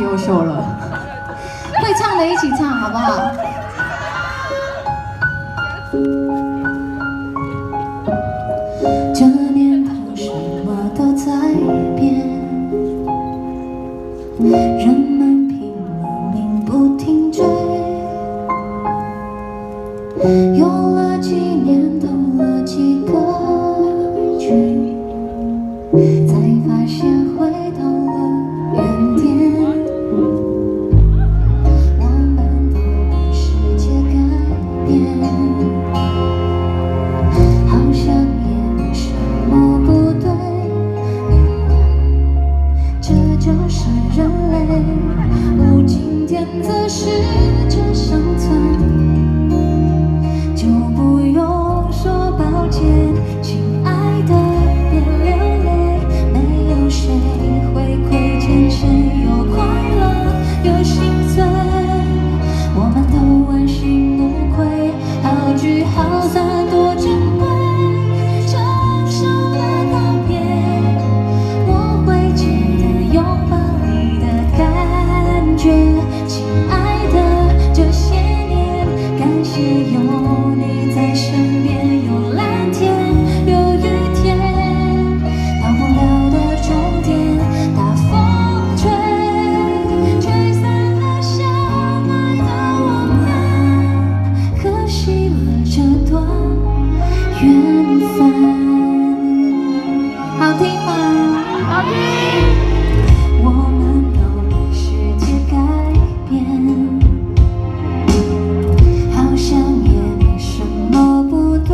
优秀了。会唱的一起唱好不好？这年头什么都在变，人们拼了命不停追，有了几年，懂了几个剧，才发现回到了原点。我们都被世界改变，好像也没什么不对，这就是人类无尽点子试着生存，就不用说抱歉，亲爱的别流泪，没有谁会亏欠谁，有快乐有心碎，我们都问心无愧，好聚好散多珍贵，承受了道别，我会记得拥抱你的感觉，亲爱的这些年，感谢有你在身边，有蓝天有雨天，到不了的终点，大风吹，吹散了相爱的我们，可惜了这段缘分。好听吗？好听。我们都被世界改变，好像也没什么不对，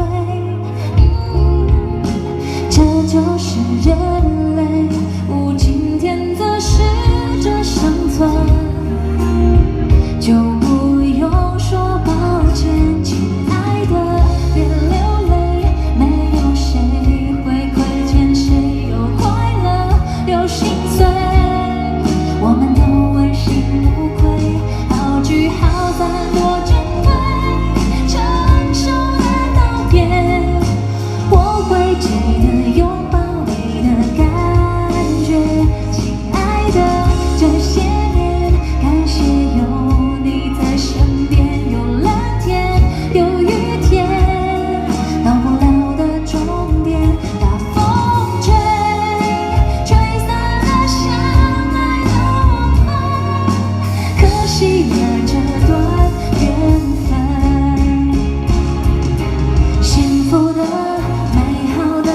这就是人类无尽点子试着生存，就不用说抱歉，亲爱的别流泪，没有谁会亏欠谁，有快乐有心碎，我们都问心无愧，好聚好散多珍贵，承受了道别，我会记得拥抱你的感觉，亲爱的这些年，感谢有你在身边，有蓝天有雨天，到不了的终点，大风吹，吹散了相爱的我们，可惜了这段缘分。幸福的美好的，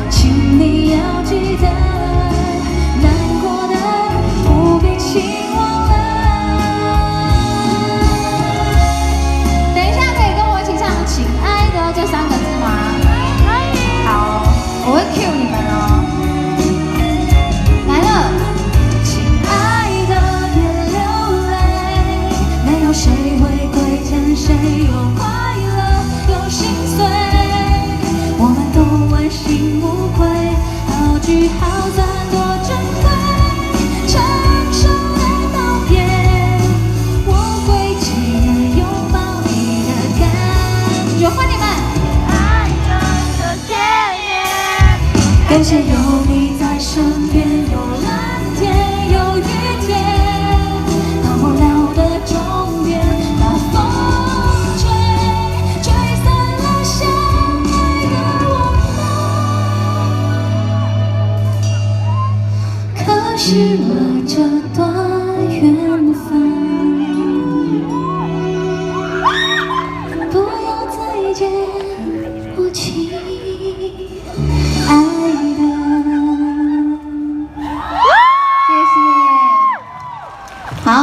请你要记得，难过的不必轻忘了。等一下可以跟我一起唱“亲爱的”这3个字吗？好，我会 cue 你们哦。来了，亲爱的别流泪，没有谁会亏欠谁，有快乐有心碎，我们都问心无愧，好聚好散多珍贵，承受了道别，我会记得拥抱你的感觉，换你们。爱的这些年，感谢有你在身边，有蓝天有雨天，到不了的终点，大风吹，吹散了相爱的我们，可惜了这段缘分。不要再见，我亲